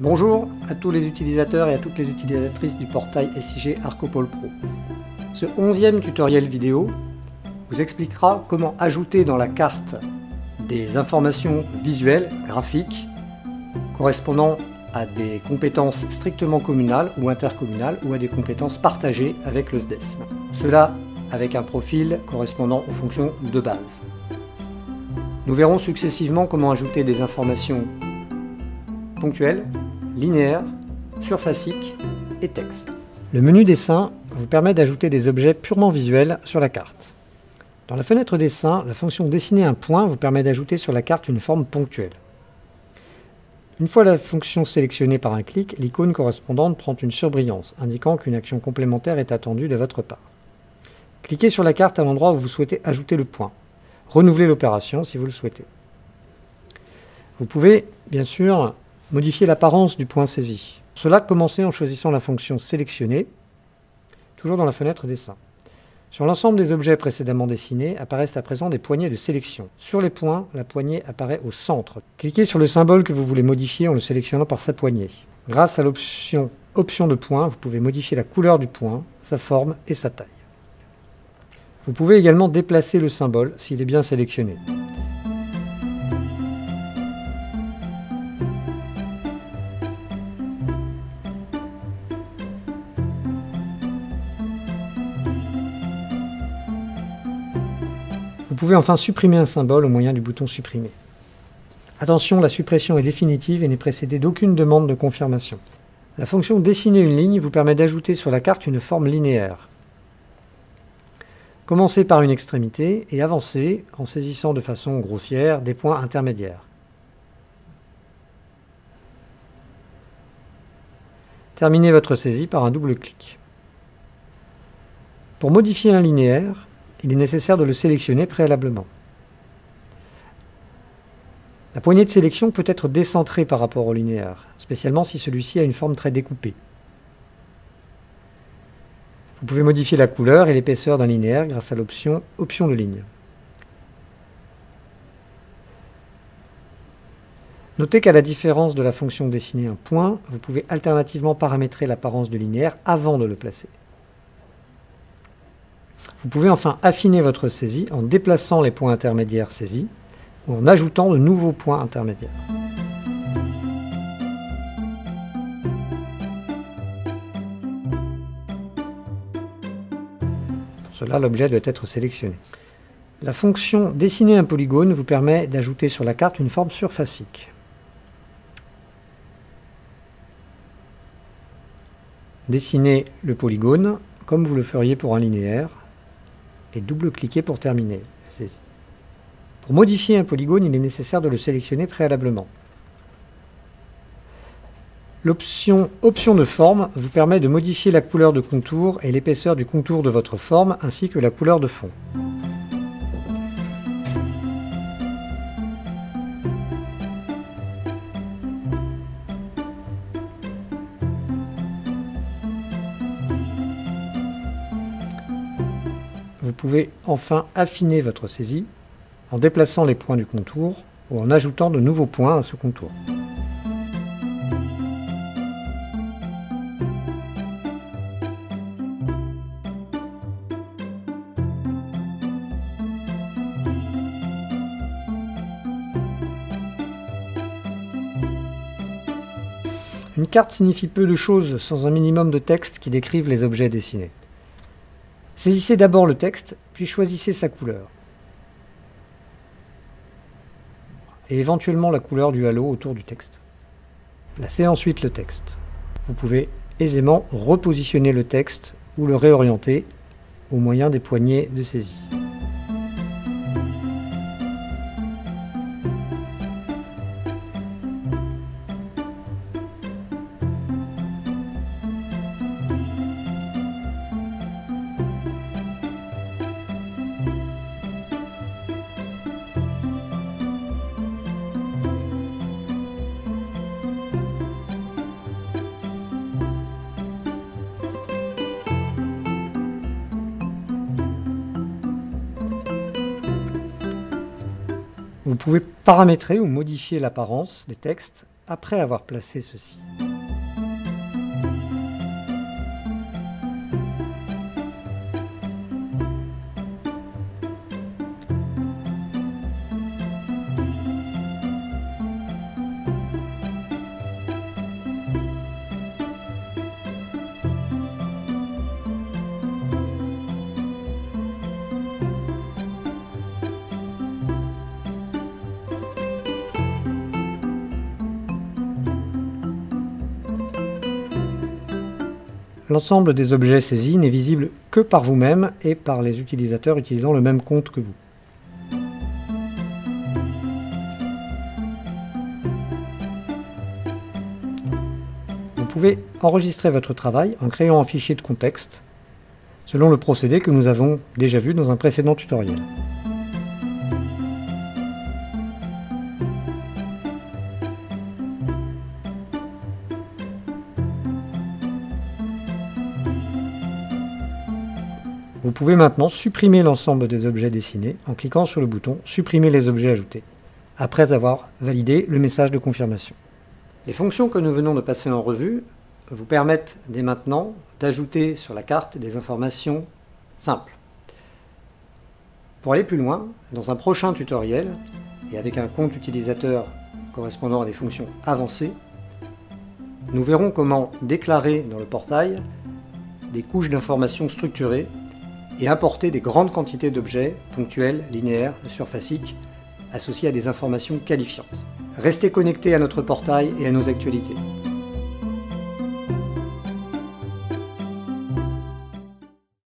Bonjour à tous les utilisateurs et à toutes les utilisatrices du portail SIG Arcopole Pro. Ce 11e tutoriel vidéo vous expliquera comment ajouter dans la carte des informations visuelles, graphiques, correspondant à des compétences strictement communales ou intercommunales ou à des compétences partagées avec le SDESM. Cela avec un profil correspondant aux fonctions de base. Nous verrons successivement comment ajouter des informations ponctuelles, linéaires, surfaciques et texte. Le menu Dessin vous permet d'ajouter des objets purement visuels sur la carte. Dans la fenêtre Dessin, la fonction Dessiner un point vous permet d'ajouter sur la carte une forme ponctuelle. Une fois la fonction sélectionnée par un clic, l'icône correspondante prend une surbrillance, indiquant qu'une action complémentaire est attendue de votre part. Cliquez sur la carte à l'endroit où vous souhaitez ajouter le point. Renouvelez l'opération si vous le souhaitez. Vous pouvez, bien sûr, modifier l'apparence du point saisi. Pour cela, commencez en choisissant la fonction Sélectionner, toujours dans la fenêtre Dessin. Sur l'ensemble des objets précédemment dessinés, apparaissent à présent des poignées de sélection. Sur les points, la poignée apparaît au centre. Cliquez sur le symbole que vous voulez modifier en le sélectionnant par sa poignée. Grâce à l'option Option de point, vous pouvez modifier la couleur du point, sa forme et sa taille. Vous pouvez également déplacer le symbole s'il est bien sélectionné. Vous pouvez enfin supprimer un symbole au moyen du bouton Supprimer. Attention, la suppression est définitive et n'est précédée d'aucune demande de confirmation. La fonction Dessiner une ligne vous permet d'ajouter sur la carte une forme linéaire. Commencez par une extrémité et avancez en saisissant de façon grossière des points intermédiaires. Terminez votre saisie par un double clic. Pour modifier un linéaire, il est nécessaire de le sélectionner préalablement. La poignée de sélection peut être décentrée par rapport au linéaire, spécialement si celui-ci a une forme très découpée. Vous pouvez modifier la couleur et l'épaisseur d'un linéaire grâce à l'option Option de ligne. Notez qu'à la différence de la fonction Dessiner un point, vous pouvez alternativement paramétrer l'apparence du linéaire avant de le placer. Vous pouvez enfin affiner votre saisie en déplaçant les points intermédiaires saisis ou en ajoutant de nouveaux points intermédiaires. Pour cela, l'objet doit être sélectionné. La fonction Dessiner un polygone vous permet d'ajouter sur la carte une forme surfacique. Dessinez le polygone comme vous le feriez pour un linéaire et double-cliquez pour terminer la saisie. Pour modifier un polygone, il est nécessaire de le sélectionner préalablement. L'option Option de forme vous permet de modifier la couleur de contour et l'épaisseur du contour de votre forme ainsi que la couleur de fond. Vous pouvez enfin affiner votre saisie en déplaçant les points du contour ou en ajoutant de nouveaux points à ce contour. Une carte signifie peu de choses sans un minimum de texte qui décrivent les objets dessinés. Saisissez d'abord le texte, puis choisissez sa couleur. Et éventuellement la couleur du halo autour du texte. Placez ensuite le texte. Vous pouvez aisément repositionner le texte ou le réorienter au moyen des poignées de saisie. Vous pouvez paramétrer ou modifier l'apparence des textes après avoir placé ceci. L'ensemble des objets saisis n'est visible que par vous-même et par les utilisateurs utilisant le même compte que vous. Vous pouvez enregistrer votre travail en créant un fichier de contexte, selon le procédé que nous avons déjà vu dans un précédent tutoriel. Vous pouvez maintenant supprimer l'ensemble des objets dessinés en cliquant sur le bouton « Supprimer les objets ajoutés » après avoir validé le message de confirmation. Les fonctions que nous venons de passer en revue vous permettent dès maintenant d'ajouter sur la carte des informations simples. Pour aller plus loin, dans un prochain tutoriel, et avec un compte utilisateur correspondant à des fonctions avancées, nous verrons comment déclarer dans le portail des couches d'informations structurées et importer des grandes quantités d'objets ponctuels, linéaires, surfaciques, associés à des informations qualifiantes. Restez connectés à notre portail et à nos actualités.